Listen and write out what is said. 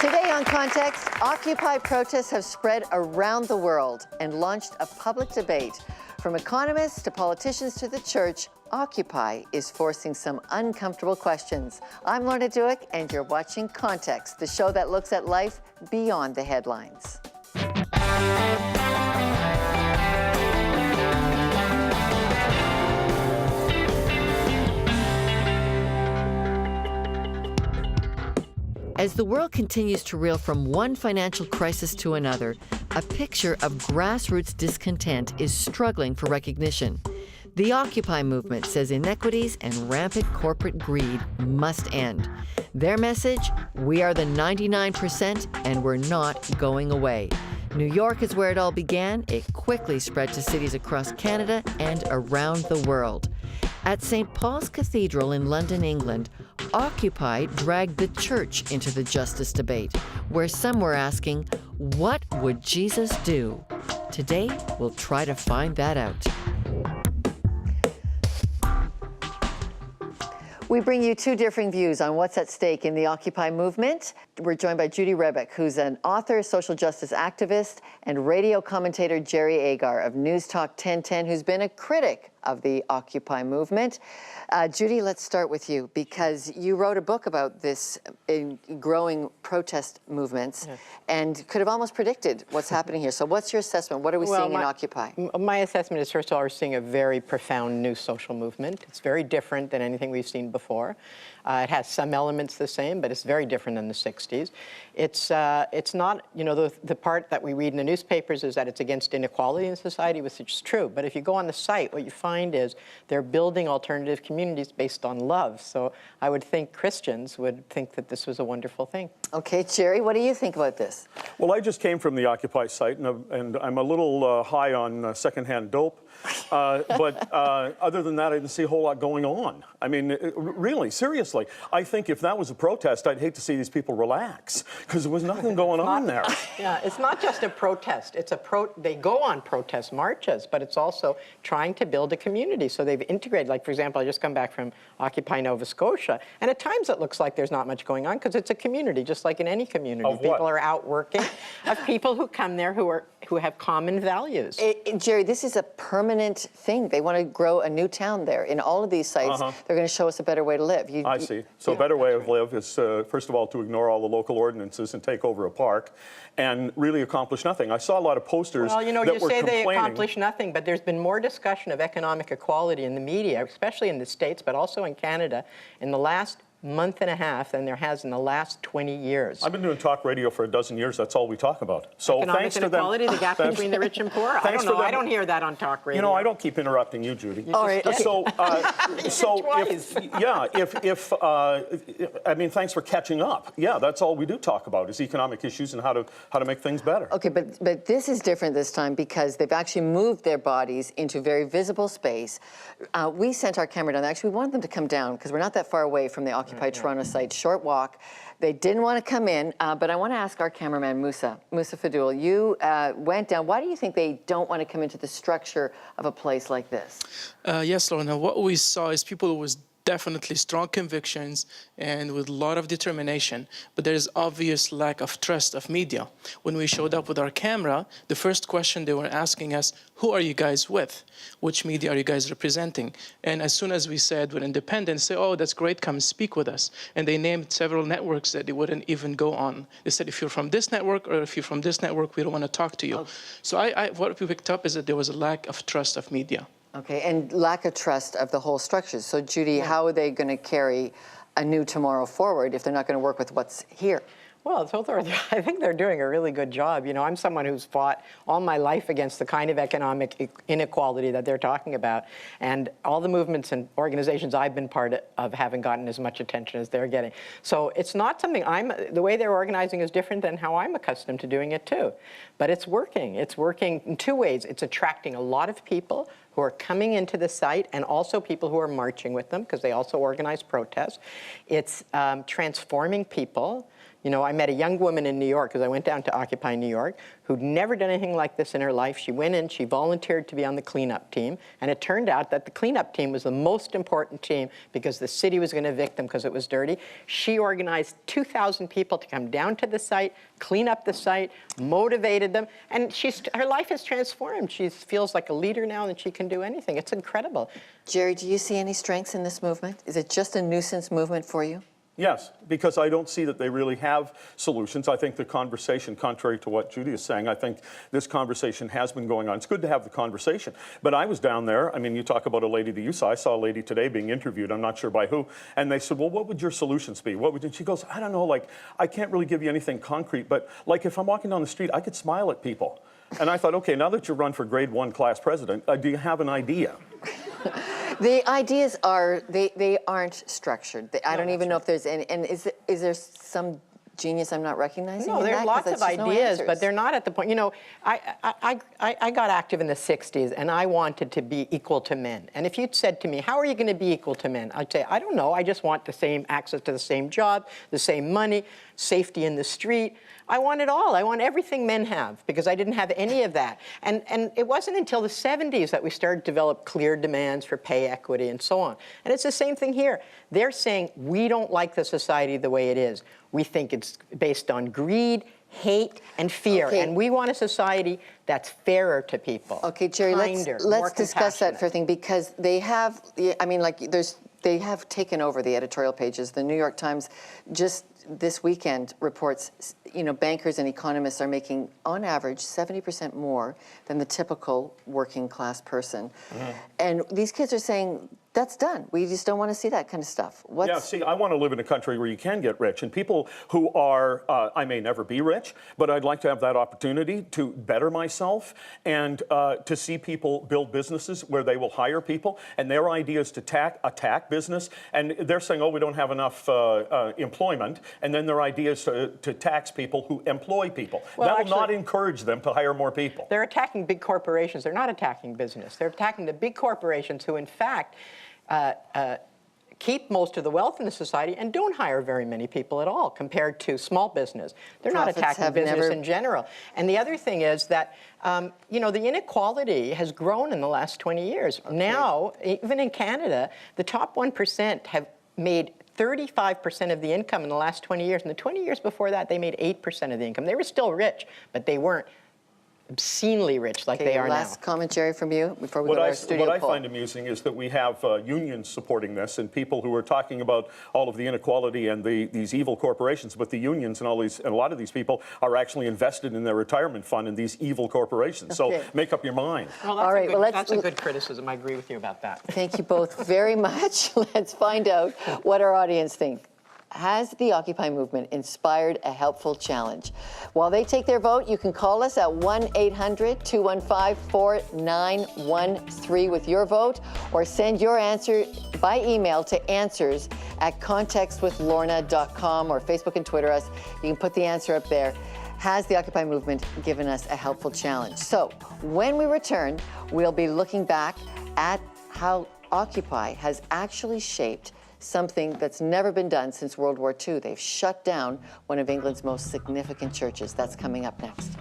Today on Context, Occupy protests have spread around the world and launched a public debate. From economists to politicians to the church, Occupy is forcing some uncomfortable questions. I'm Lorna Duick, and you're watching Context, the show that looks at life beyond the headlines. As the world continues to reel from one financial crisis to another, a picture of grassroots discontent is struggling for recognition. The Occupy movement says inequities and rampant corporate greed must end. Their message, we are the 99% and we're not going away. New York is where it all began. It quickly spread to cities across Canada and around the world. At St. Paul's Cathedral in London, England, Occupy dragged the church into the justice debate, where some were asking, what would Jesus do? Today, we'll try to find that out. We bring you two differing views on what's at stake in the Occupy movement. We're joined by Judy Rebick, who's an author, social justice activist, and radio commentator Jerry Agar of News Talk 1010, who's been a critic of the Occupy movement. Judy, let's start with you, because you wrote a book about this growing protest movements and could have almost predicted what's happening here. So what's your assessment? What are we seeing in Occupy? My assessment is, first of all, we're seeing a very profound new social movement. It's very different than anything we've seen before. It has some elements the same, but it's very different than the 60s. It's not, you know, the part that we read in the newspapers is that it's against inequality in society, which is true. But if you go on the site, what you find is they're building alternative communities based on love. So I would think Christians would think that this was a wonderful thing. Okay, Jerry, what do you think about this? Well, I just came from the Occupy site, and I'm a little high on secondhand dope. But other than that, I didn't see a whole lot going on. I mean, really, seriously, I think if that was a protest, I'd hate to see these people relax, because there was nothing going on there. Yeah, it's not just a protest. It's they go on protest marches, but it's also trying to build a community. So they've integrated, like, for example, I just come back from Occupy Nova Scotia, and at times it looks like there's not much going on, because it's a community, just like in any community. Of what? People are out working, of people who come there who have common values. Jerry, this is a permanent thing. They want to grow a new town there. In all of these sites, they're going to show us a better way to live. I see. So a better way to live is, first of all, to ignore all the local ordinances and take over a park and really accomplish nothing. I saw a lot of posters that were complaining. Well, you know, you say they accomplish nothing, but there's been more discussion of economic equality in the media, especially in the States, but also in Canada, in the last month and a half than there has in the last 20 years. I've been doing talk radio for a dozen years. That's all we talk about. So economic thanks to them. inequality, the gap between the rich and poor. I don't know. I don't hear that on talk radio. You know, I don't keep interrupting you, Judy. All right. So, I mean, thanks for catching up. Yeah, that's all we do talk about is economic issues and how to make things better. Okay, but this is different this time because they've actually moved their bodies into very visible space. We sent our camera down. Actually, we wanted them to come down because we're not that far away from the Occupy Toronto site. Short walk. They didn't want to come in, but I want to ask our cameraman, Musa Fadul, you went down. Why do you think they don't want to come into the structure of a place like this? Yes, Lorna, what we saw is people with definitely strong convictions and with a lot of determination, but there is obvious lack of trust of media. When we showed up with our camera, the first question they were asking us, who are you guys with? Which media are you guys representing? And as soon as we said we're independent, say, oh, that's great, come speak with us. And they named several networks that they wouldn't even go on. They said, if you're from this network or if you're from this network, we don't want to talk to you. Oh. So what we picked up is that there was a lack of trust of media. Okay, and lack of trust of the whole structure. So, Judy, how are they going to carry a new tomorrow forward if they're not going to work with what's here? Well, I think they're doing a really good job. You know, I'm someone who's fought all my life against the kind of economic inequality that they're talking about. And all the movements and organizations I've been part of haven't gotten as much attention as they're getting. So it's not something the way they're organizing is different than how I'm accustomed to doing it too. But it's working. It's working in two ways. It's attracting a lot of people who are coming into the site and also people who are marching with them because they also organize protests. It's transforming people You know, I met a young woman in New York, because I went down to Occupy New York, who'd never done anything like this in her life. She went in, she volunteered to be on the cleanup team, and it turned out that the cleanup team was the most important team because the city was going to evict them because it was dirty. She organized 2,000 people to come down to the site, clean up the site, motivated them, and her life is transformed. She feels like a leader now, and she can do anything. It's incredible. Jerry, do you see any strengths in this movement? Is it just a nuisance movement for you? Yes, because I don't see that they really have solutions. I think the conversation, contrary to what Judy is saying, I think this conversation has been going on. It's good to have the conversation. But I was down there. I mean, you talk about a lady that you saw. I saw a lady today being interviewed. I'm not sure by who. And they said, well, what would your solutions be? What would you? And she goes, I don't know. Like, I can't really give you anything concrete. But like, if I'm walking down the street, I could smile at people. And I thought, okay, now that you run for grade 1 class president, do you have an idea? The ideas are, they aren't structured. I don't even know if there's any, and is there some genius I'm not recognizing? No, in there are that? 'Cause lots that's of just no ideas, but answers. they're not at the point. You know, I got active in the 60s, and I wanted to be equal to men. And if you'd said to me, how are you going to be equal to men? I'd say, I don't know. I just want the same access to the same job, the same money, safety in the street. I want it all. I want everything men have, because I didn't have any of that. And it wasn't until the 70s that we started to develop clear demands for pay equity and so on. And it's the same thing here. They're saying, we don't like the society the way it is. We think it's based on greed, hate, and fear. Okay. And we want a society that's fairer to people. Okay, Jerry, kinder, more let's discuss that for a compassionate. thing, because they have, I mean, like, they have taken over the editorial pages. The New York Times just this weekend reports, you know, bankers and economists are making, on average, 70% more than the typical working class person. And these kids are saying, that's done. We just don't want to see that kind of stuff. Yeah, see, I want to live in a country where you can get rich. And people who are, I may never be rich, but I'd like to have that opportunity to better myself and to see people build businesses where they will hire people. And their idea is to attack business. And they're saying, oh, we don't have enough employment. And then their idea is to tax people who employ people. Well, that will actually, not encourage them to hire more people. They're attacking big corporations. They're not attacking business. They're attacking the big corporations who, in fact, keep most of the wealth in the society and don't hire very many people at all compared to small business. They're Profits not attacking have business never- in general. And the other thing is that, you know, the inequality has grown in the last 20 years. Now, even in Canada, the top 1% have made 35% of the income in the last 20 years. And the 20 years before that, they made 8% of the income. They were still rich, but they weren't obscenely rich like they are now. Last comment, Jerry, from you before we go to our studio What I poll. find amusing is that we have unions supporting this and people who are talking about all of the inequality and these evil corporations, but the unions and a lot of these people are actually invested in their retirement fund in these evil corporations. Okay. So make up your mind. Well, that's All right, that's a good criticism. I agree with you about that. Thank you both very much. Let's find out what our audience think. Has the Occupy movement inspired a helpful challenge? While they take their vote, you can call us at 1-800-215-4913 with your vote, or send your answer by email to answers@contextwithlorna.com, or Facebook and Twitter us. You can put the answer up there. Has the Occupy movement given us a helpful challenge? So when we return, we'll be looking back at how Occupy has actually shaped something that's never been done since World War II. They've shut down one of England's most significant churches. That's coming up next.